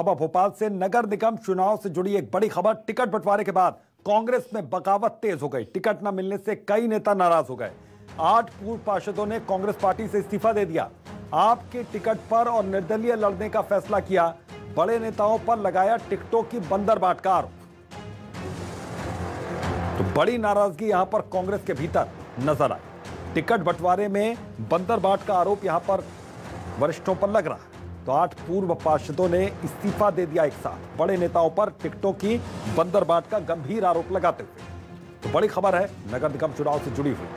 खबर भोपाल से नगर निगम चुनाव से जुड़ी एक बड़ी खबर। टिकट बंटवारे के बाद कांग्रेस में बगावत तेज हो गई। टिकट न मिलने से कई नेता नाराज हो गए। 8 पूर्व पार्षदों ने कांग्रेस पार्टी से इस्तीफा दे दिया। आपके टिकट पर और निर्दलीय लड़ने का फैसला किया। बड़े नेताओं पर लगाया टिकटों की बंदरबाट का आरोप। तो बड़ी नाराजगी यहां पर कांग्रेस के भीतर नजर आई। टिकट बंटवारे में बंदरबाट का आरोप यहां पर वरिष्ठों पर लग रहा है। तो 8 पूर्व पार्षदों ने इस्तीफा दे दिया एक साथ। बड़े नेताओं पर टिकटों की बंदरबाट का गंभीर आरोप लगाते हुए। तो बड़ी खबर है नगर निगम चुनाव से जुड़ी हुई।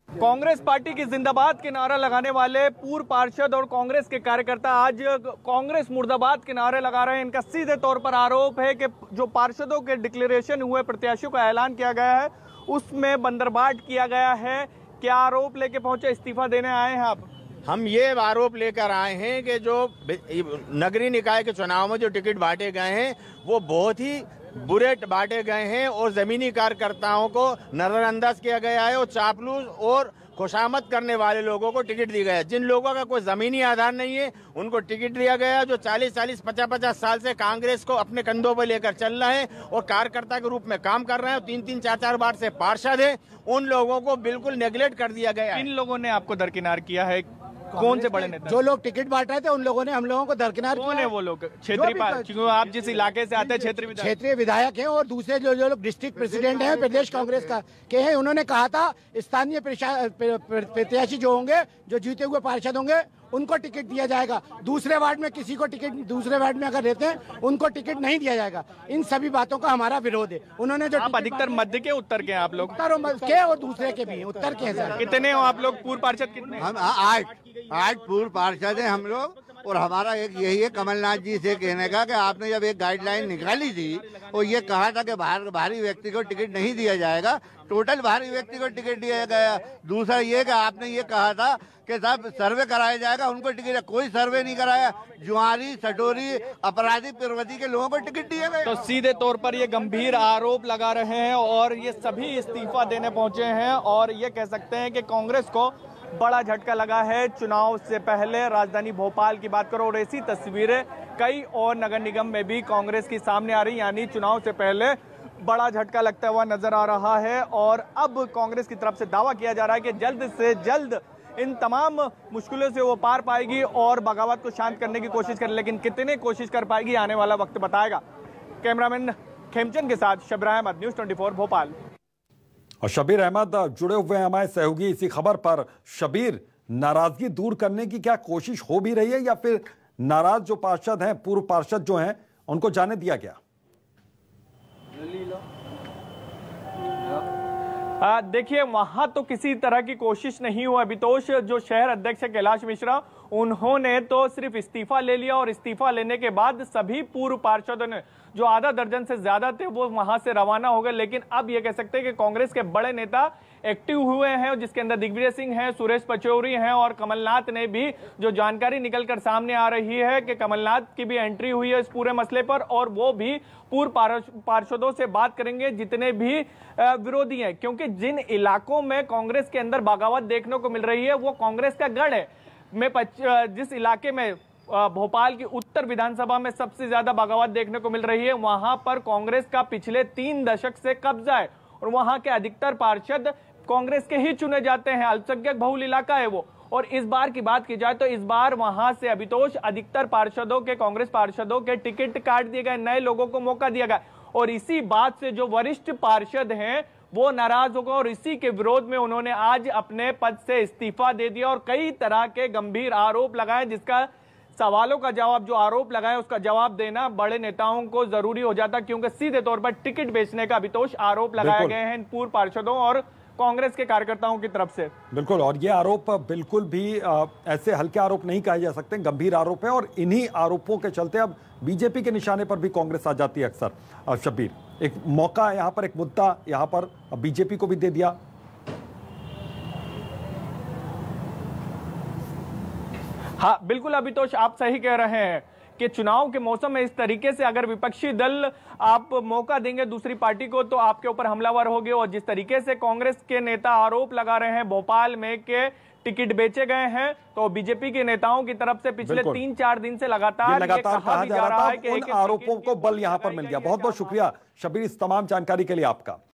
कांग्रेस पार्टी की जिंदाबाद के नारा लगाने वाले पूर्व पार्षद और कांग्रेस के कार्यकर्ता आज कांग्रेस मुर्दाबाद के नारे लगा रहे हैं। इनका सीधे तौर पर आरोप है कि जो पार्षदों के डिक्लेरेशन हुए, प्रत्याशियों का ऐलान किया गया है, उसमें बंदरबाट किया गया है। क्या आरोप लेके पहुंचे, इस्तीफा देने आए हैं आप? हम ये आरोप लेकर आए हैं कि जो नगरीय निकाय के चुनाव में जो टिकट बांटे गए हैं वो बहुत ही बुरे बांटे गए हैं और जमीनी कार्यकर्ताओं को नजरअंदाज किया गया है और चापलूस और खुशामद करने वाले लोगों को टिकट दी गया है। जिन लोगों का कोई जमीनी आधार नहीं है उनको टिकट दिया गया, जो 40-40, 50-50 साल से कांग्रेस को अपने कंधों पर लेकर चल रहे हैं और कार्यकर्ता के रूप में काम कर रहे हैं, 3-3, 4-4 बार से पार्षद हैं, उन लोगों को बिल्कुल नेग्लेक्ट कर दिया गया है। इन लोगों ने आपको दरकिनार किया है? कौन से बड़े नेता? जो लोग टिकट बांट रहे थे उन लोगों ने हम लोगों को दरकिनार किया। कौन है वो लोग? क्षेत्रीय, आप जिस इलाके से आते हैं क्षेत्रीय विधायक हैं और दूसरे जो लोग डिस्ट्रिक्ट प्रेसिडेंट हैं प्रदेश कांग्रेस का के हैं, उन्होंने कहा था स्थानीय प्रत्याशी जो होंगे, जो जीते हुए पार्षद होंगे, उनको टिकट दिया जाएगा। दूसरे वार्ड में किसी को टिकट, दूसरे वार्ड में अगर रहते हैं उनको टिकट नहीं दिया जाएगा। इन सभी बातों का हमारा विरोध है। उन्होंने जो आप अधिकतर मध्य के, उत्तर के आप लोग? उत्तर के और दूसरे के भी, उत्तर के हैं सर। कितने हो आप लोग पूर्व पार्षद? कितने? हम 8 पूर्व पार्षद हैं हम लोग। और हमारा एक यही है कमलनाथ जी से कहने का कि आपने जब एक गाइडलाइन निकाली थी और ये कहा था कि बाहरी व्यक्ति को टिकट नहीं दिया जाएगा, टोटल बाहरी व्यक्ति को टिकट दिया गया। दूसरा ये कि आपने ये कहा था कि साहब सर्वे कराया जाएगा, उनको टिकट, कोई सर्वे नहीं कराया। जुआरी, सटोरी, अपराधी प्रवृत्ति के लोगों को टिकट दिया गया। तो सीधे तौर पर ये गंभीर आरोप लगा रहे हैं और ये सभी इस्तीफा देने पहुंचे हैं। और ये कह सकते हैं कि कांग्रेस को बड़ा झटका लगा है। चुनाव से पहले राजधानी भोपाल की बात करो और ऐसी तस्वीरें कई और नगर निगम में भी कांग्रेस की सामने आ रही, यानी चुनाव से पहले बड़ा झटका लगता हुआ नजर आ रहा है। और अब कांग्रेस की तरफ से दावा किया जा रहा है कि जल्द से जल्द इन तमाम मुश्किलों से वो पार पाएगी और बगावत को शांत करने की कोशिश करे, लेकिन कितने कोशिश कर पाएगी आने वाला वक्त बताएगा। कैमरामैन खेमचंद के साथ शब्बीर अहमद, न्यूज़ 24 भोपाल। और शब्बीर अहमद जुड़े हुए हैं हमारे सहयोगी इसी खबर पर। शब्बीर, नाराजगी दूर करने की क्या कोशिश हो भी रही है या फिर नाराज जो पार्षद हैं, पूर्व पार्षद जो हैं, उनको जाने दिया गया? देखिए, वहां तो किसी तरह की कोशिश नहीं हुआ। अभितोष जो शहर अध्यक्ष है कैलाश मिश्रा, उन्होंने तो सिर्फ इस्तीफा ले लिया और इस्तीफा लेने के बाद सभी पूर्व पार्षदों ने, जो आधा दर्जन से ज्यादा थे, वो वहां से रवाना हो गए। लेकिन अब ये कह सकते हैं कि कांग्रेस के बड़े नेता एक्टिव हुए हैं, जिसके अंदर दिग्विजय सिंह हैं, सुरेश पचौरी हैं और कमलनाथ ने भी, जो जानकारी निकलकर सामने आ रही है कि कमलनाथ की भी एंट्री हुई है इस पूरे मसले पर और वो भी पूर्व पार्षदों से बात करेंगे जितने भी विरोधी हैं। क्योंकि जिन इलाकों में कांग्रेस के अंदर बगावत देखने को मिल रही है वो कांग्रेस का गढ़ है। जिस इलाके में भोपाल की उत्तर विधानसभा में सबसे ज्यादा बगावत देखने को मिल रही है, वहां पर कांग्रेस का पिछले 3 दशक से कब्जा है और वहां के अधिकतर पार्षद कांग्रेस के ही चुने जाते हैं। अल्पसंख्यक बहुल इलाका है वो। और इस बार की बात की जाए तो इस बार वहां से अभितोष अधिकतर पार्षदों के, कांग्रेस पार्षदों के टिकट काट दिए गए, नए लोगों को मौका दिया गया। और इसी बात से जो वरिष्ठ पार्षद हैं वो नाराज हो गए और इसी के विरोध में उन्होंने आज अपने पद से इस्तीफा दे दिया और कई तरह के गंभीर आरोप लगाए, जिसका सवालों का जवाब, जो आरोप लगाए उसका जवाब देना बड़े नेताओं को जरूरी हो जाता, क्योंकि सीधे तौर पर टिकट बेचने का अभितोष आरोप लगाए गए हैं इन पूर्व पार्षदों और कांग्रेस के कार्यकर्ताओं की तरफ से। बिल्कुल, और ये आरोप बिल्कुल भी ऐसे हल्के आरोप नहीं कहे जा सकते, गंभीर आरोप है। और इन्हीं आरोपों के चलते अब बीजेपी के निशाने पर भी कांग्रेस आ जाती है अक्सर। शब्बीर, एक मौका यहाँ पर, एक मुद्दा यहाँ पर बीजेपी को भी दे दिया। हाँ बिल्कुल अभितोष, आप सही कह रहे हैं कि चुनाव के मौसम में इस तरीके से अगर विपक्षी दल आप मौका देंगे दूसरी पार्टी को तो आपके ऊपर हमलावर होंगे। और जिस तरीके से कांग्रेस के नेता आरोप लगा रहे हैं भोपाल में कि टिकट बेचे गए हैं। तो बीजेपी के नेताओं की तरफ से पिछले 3-4 दिन से लगातार कहा जा रहा था, उन आरोपों को बल यहां पर मिल गया। बहुत बहुत शुक्रिया शब्बीर इस तमाम जानकारी के लिए आपका।